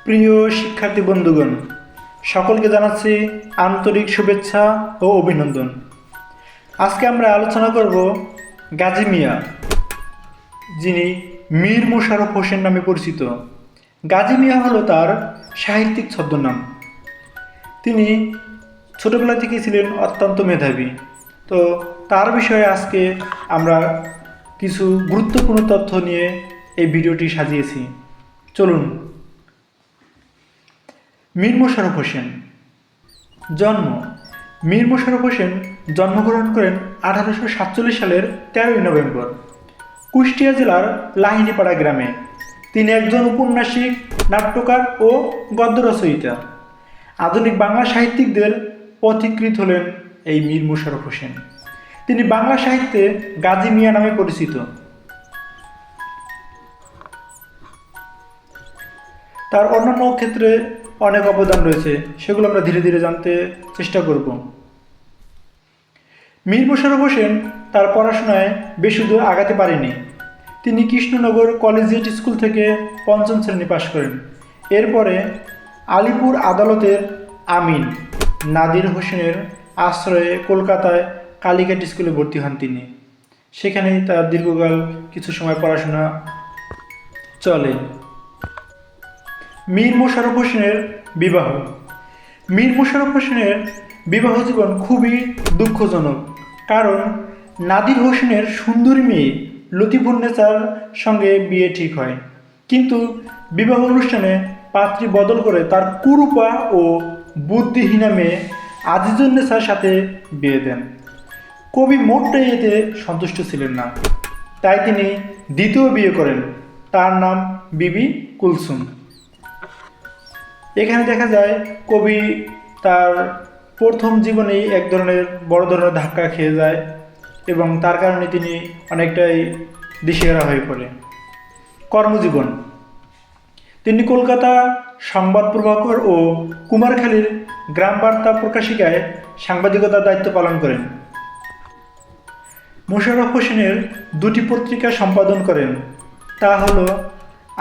প্রিয় শিক্ষার্থী বন্ধুগণ, সকলকে জানাচ্ছি আন্তরিক শুভেচ্ছা ও অভিনন্দন। আজকে আমরা আলোচনা করব গাজী মিয়া, যিনি মীর মোশাররফ হোসেন নামে পরিচিত। গাজী মিয়া হলো তার সাহিত্যিক ছদ্মনাম। তিনি ছোটবেলা থেকেই ছিলেন অত্যন্ত মেধাবী। তো তার বিষয়ে আজকে আমরা কিছু গুরুত্বপূর্ণ তথ্য নিয়ে এই ভিডিওটি সাজিয়েছি। চলুন। মীর মোশাররফ হোসেন জন্ম। মীর মোশাররফ হোসেন জন্মগ্রহণ করেন 1847 সালের 13ই নভেম্বর কুষ্টিয়া জেলার লাহিড়ীপাড়া গ্রামে। তিনি একজন ঔপন্যাসিক, নাট্যকার ও গদ্য রচয়িতা। আধুনিক বাংলা সাহিত্যিকদের পথিকৃৎ হলেন এই মীর মোশাররফ হোসেন। তিনি বাংলা সাহিত্যে গাজী মিয়া নামে পরিচিত। তার অন্যান্য ক্ষেত্রে অনেক অবদান রয়েছে, সেগুলো আমরা ধীরে ধীরে জানতে চেষ্টা করব। মীর মোশাররফ হোসেন তার পড়াশোনায় বেশি দূর আগাতে পারেনি। তিনি কৃষ্ণনগর কলেজিয়েট স্কুল থেকে পঞ্চম শ্রেণী পাশ করেন। এরপরে আলিপুর আদালতের আমিন নাদির হোসেনের আশ্রয়ে কলকাতায় কালীঘাট স্কুলে ভর্তি হন তিনি। সেখানেই তার দীর্ঘকাল কিছু সময় পড়াশোনা চলে। মীর মোশাররফ হোসেনের বিবাহ। মীর মোশাররফ হোসেনের বিবাহ জীবন খুবই দুঃখজনক, কারণ নাদির হোসেনের সুন্দরী মেয়ে লতিফুন্নেছার সঙ্গে বিয়ে ঠিক হয়, কিন্তু বিবাহ অনুষ্ঠানে পাত্রী বদল করে তার কুরূপা ও বুদ্ধিহীনা মেয়ে আজিজুন্নেছার সাথে বিয়ে দেন। কবি মোটেই এতে সন্তুষ্ট ছিলেন না, তাই তিনি দ্বিতীয় বিয়ে করেন। তার নাম বিবি কুলসুম। এখানে দেখা যায় কবি তার প্রথম জীবনেই এক ধরনের বড় ধরনের ধাক্কা খেয়ে যায় এবং তার কারণে তিনি অনেকটাই দিশেহারা হয়ে পড়ে। কর্মজীবন। তিনি কলকাতা সংবাদ প্রভাকর ও কুমারখালীর গ্রাম বার্তা প্রকাশিকায় সাংবাদিকতার দায়িত্ব পালন করেন। মোশাররফ হোসেনের দুটি পত্রিকা সম্পাদন করেন, তা হল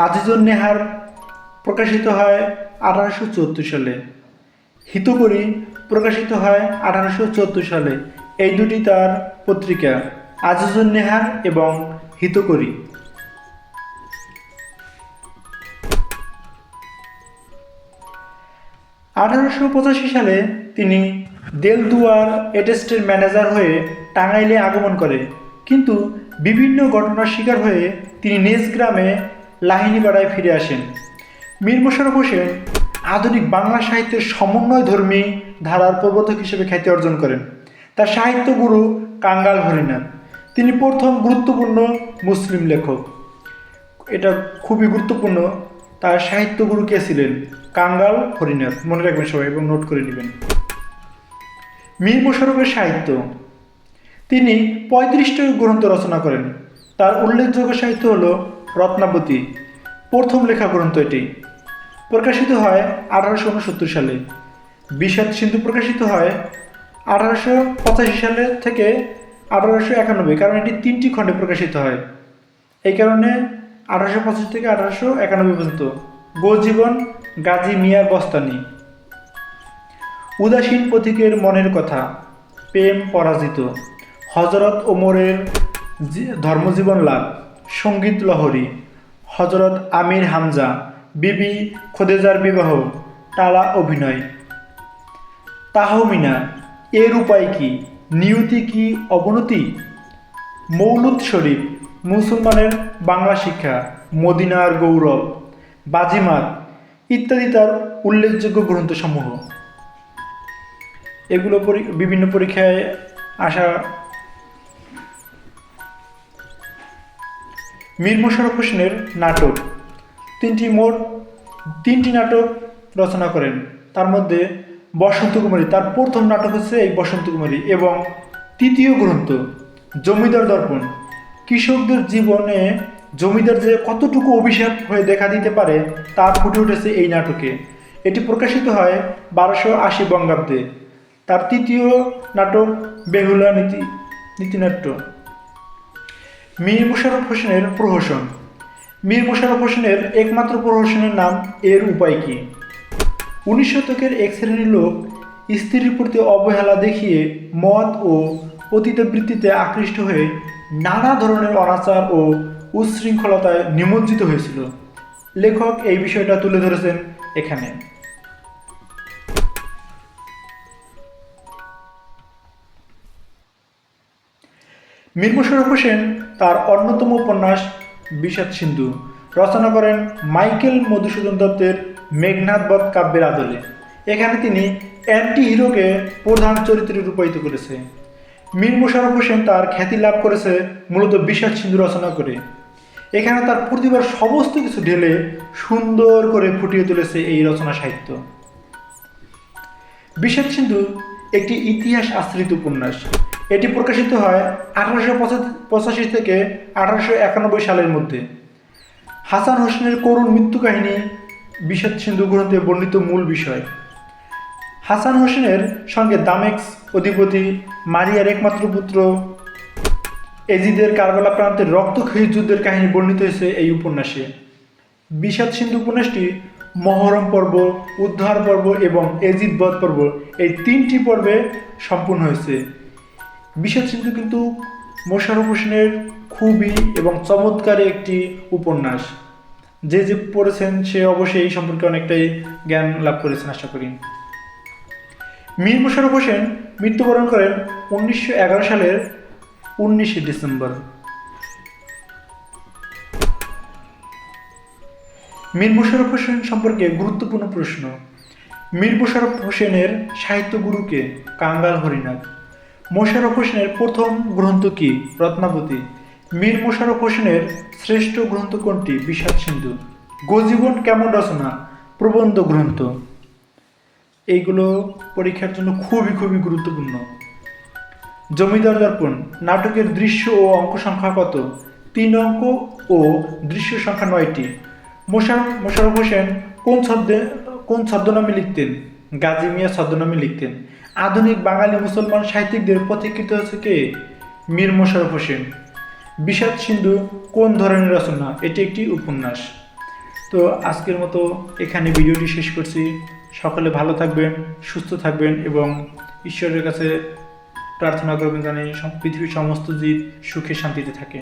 আজিজুন্নেহার প্রকাশিত হয় 1874 সালে, হিতকরী প্রকাশিত হয় 1874 সালে। এই দুটি তার পত্রিকা, আজিজুন্নেহার এবং হিতকরী। সালে তিনি দেলদুয়ার এস্টেটের ম্যানেজার হয়ে টাঙ্গাইলে আগমন করে, কিন্তু বিভিন্ন ঘটনার শিকার হয়ে তিনি নিজ গ্রামে লাহিড়ীপাড়ায় ফিরে আসেন। মীর মোশাররফ হোসেন আধুনিক বাংলা সাহিত্যের সমন্বয়ধর্মী ধারার প্রবর্তক হিসেবে খ্যাতি অর্জন করেন। তার সাহিত্য গুরু কাঙ্গাল হরিনাথ। তিনি প্রথম গুরুত্বপূর্ণ মুসলিম লেখক। এটা খুবই গুরুত্বপূর্ণ। তার সাহিত্য গুরু কে ছিলেন? কাঙ্গাল হরিনাথ। মনে রাখবেন সবাই এবং নোট করে নেবেন। মীর মোশাররফের সাহিত্য। তিনি 35টি গ্রন্থ রচনা করেন। তার উল্লেখযোগ্য সাহিত্য হল রত্নাবতী, প্রথম লেখা গ্রন্থ। এটি প্রকাশিত হয় 1869 সালে। বিষাদ সিন্ধু প্রকাশিত হয় 1885 সালে থেকে 1891, কারণ এটি 3টি খণ্ডে প্রকাশিত হয়। এই কারণে 1885 থেকে 1891 পর্যন্ত। গোজীবন গাজী মিয়ার বস্তানি। উদাসীন পথিকের মনের কথা, প্রেম পরাজিত, হযরত ওমরের ধর্মজীবন লাভ, সঙ্গীত লহরী, হযরত আমির হামজা, বিবি খোদেজার বিবাহ, টালা অভিনয়, তাহমিনা, এর উপায় কি, নিয়তি কি অবনতি, মৌলুদ শরীফ, মুসলমানের বাংলা শিক্ষা, মদিনার গৌরব, বাজিমাত ইত্যাদি তার উল্লেখযোগ্য গ্রন্থসমূহ। এগুলো বিভিন্ন পরীক্ষায় আসা। মীর মোশাররফ হোসেনের নাটক। মোট তিনটি নাটক রচনা করেন। তার মধ্যে বসন্ত কুমারী, তার প্রথম নাটক হচ্ছে এই বসন্ত কুমারী, এবং তৃতীয় গ্রন্থ জমিদার দর্পণ। কৃষকদের জীবনে জমিদার যে কতটুকু অভিশাপ হয়ে দেখা দিতে পারে তা ফুটে উঠেছে এই নাটকে। এটি প্রকাশিত হয় 1280 বঙ্গাব্দে। তার তৃতীয় নাটক বেহুলা নীতিনাট্য। মীর মোশাররফ হোসেনের প্রহসন। মীর মোশাররফ হোসেনের একমাত্র প্রহসনের নাম এর উপায় কি? 19 শতকের এক শ্রেণীর লোক স্ত্রীর প্রতি অবহেলা দেখিয়ে মদ ও পতিতাবৃত্তিতে আকৃষ্ট হয়ে নানা ধরনের অনাচার ও উচ্ছৃঙ্খলতায় নিমজ্জিত হয়েছিল। লেখক এই বিষয়টা তুলে ধরেছেন এখানে। মীর মোশাররফ হোসেন তার অন্যতম উপন্যাস বিষাদ সিন্ধু রচনা করেন মাইকেল মধুসূদন দত্তের মেঘনাদ বধ কাব্যের আদলে। এখানে তিনি অ্যান্টি হিরোকে প্রধান চরিত্রে রূপায়িত করেছে। মীর মোশাররফ হোসেন তার খ্যাতি লাভ করেছে মূলত বিষাদ সিন্ধু রচনা করে। এখানে তার প্রতিভার সমস্ত কিছু ঢেলে সুন্দর করে ফুটিয়ে তুলেছে এই রচনা সাহিত্য। বিষাদ সিন্ধু একটি ইতিহাস আশ্রিত উপন্যাস। এটি প্রকাশিত হয় 1885 থেকে 1891 সালের মধ্যে। হাসান হোসেনের করুণ মৃত্যু কাহিনী বিষাদ সিন্ধু গ্রন্থে বর্ণিত মূল বিষয়। হাসান হোসেনের সঙ্গে দামেস্ক অধিপতি মারিয়ার একমাত্র পুত্র এজিদের কারবালা প্রান্তের রক্তক্ষয়ী যুদ্ধের কাহিনী বর্ণিত হয়েছে এই উপন্যাসে। বিষাদ সিন্ধু উপন্যাসটি মহরম পর্ব, উদ্ধার পর্ব এবং এজিদ বধ পর্ব এই 3টি পর্বে সম্পূর্ণ হয়েছে। বিষাদ সিন্ধু কিন্তু মোশাররফ হোসেনের খুবই এবং চমৎকার একটি উপন্যাস। যে পড়েছেন সে অবশ্যই এই সম্পর্কে অনেকটাই জ্ঞান লাভ করেছেন আশা করি। মীর মোশাররফ হোসেন মৃত্যুবরণ করেন 1911 সালের 19 ডিসেম্বর। মীর মোশাররফ হোসেন সম্পর্কে গুরুত্বপূর্ণ প্রশ্ন। মীর মোশাররফ হোসেনের সাহিত্য গুরুকে? কাঙ্গাল হরিনাথ। মোশাররফ হোসেনের প্রথম গ্রন্থ কি? রত্নাবতী। মীর মোশাররফ হোসেনের শ্রেষ্ঠ গ্রন্থ কোনটি? বিষাদ সিন্ধু। গজীবন কেমন রচনা? প্রবন্ধ গ্রন্থ। এইগুলো পরীক্ষার জন্য খুবই গুরুত্বপূর্ণ। জমিদার দর্পণ নাটকের দৃশ্য ও অঙ্ক সংখ্যা কত? 3 অঙ্ক ও দৃশ্য সংখ্যা 9টি। মোশাররফ হোসেন কোন ছদ্মনামে লিখতেন? গাজী মিয়া ছদ্মনামে লিখতেন। আধুনিক বাঙালি মুসলমান সাহিত্যিকদের পথিকৃত হচ্ছে কে? মীর মোশাররফ হোসেন। বিষাদ সিন্ধু কোন ধরনের রচনা? এটি একটি উপন্যাস। তো আজকের মতো এখানে ভিডিওটি শেষ করছি। সকলে ভালো থাকবেন, সুস্থ থাকবেন এবং ঈশ্বরের কাছে প্রার্থনা করবেন যেন পৃথিবীর সমস্ত জীব সুখে শান্তিতে থাকে।